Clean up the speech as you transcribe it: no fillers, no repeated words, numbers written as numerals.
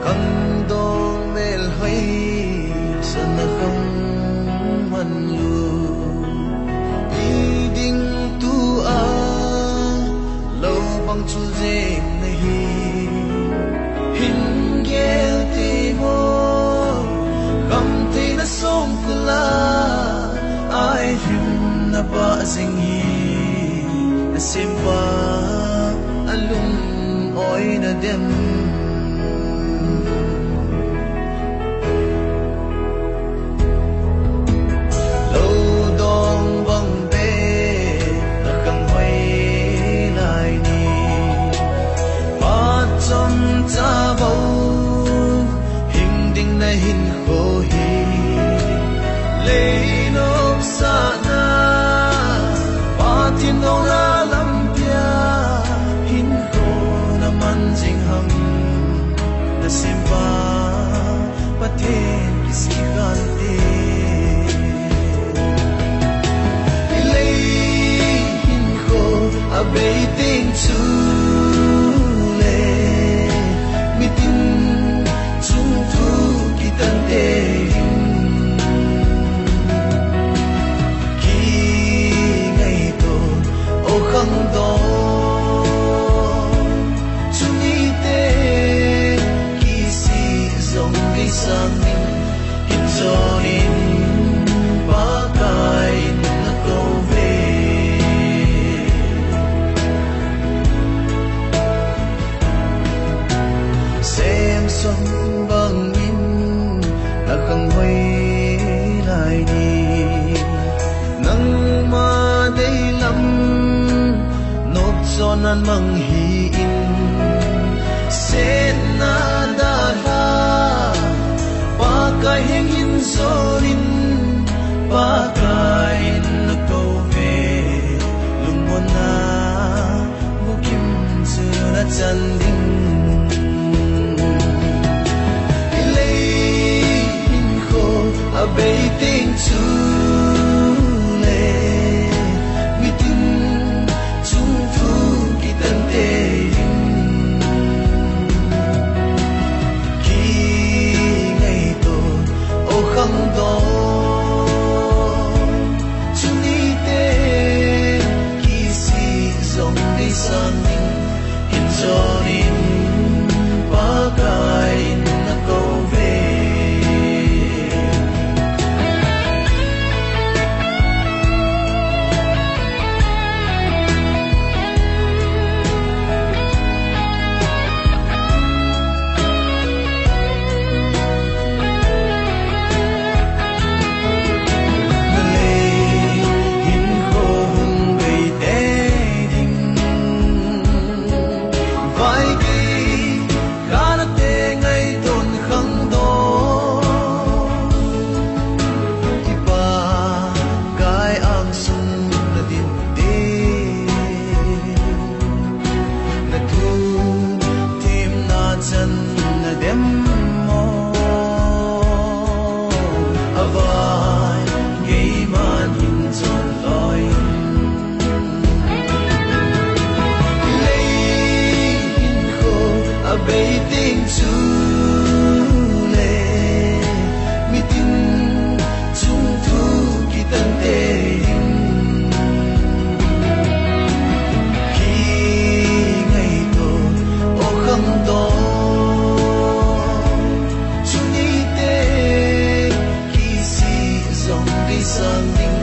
khăn đong mel hay san không man lu đi ding tu a lâu bằng chu deng này hin gel ti mo gam te na som kula ai him na ba sing hi na simpa alum oi na dem hin khô hi lấy nốt xa na ba thiên đâu ra lắm pia hin khô na man jing hằng na simba ba thiên kisi gante lấy hin khô a bay ting chu xuân băng in là khăng quay lại đi nắng mà đây lắm nốt gió nan mang hi in sen na da ha ba cái heng in gió in ba cái na câu về lung buồn na vô kim chưa đã chân đinh a bay ting chu le mi tin chung thu ki tan te ki ngày to o khang do chu ni te ki si zong đi sang in cho in ba kai na câu về bay tiếng chu le mi tin chung thu ki tan te khi ngày to o khang to chu ni te ki si zong đi sang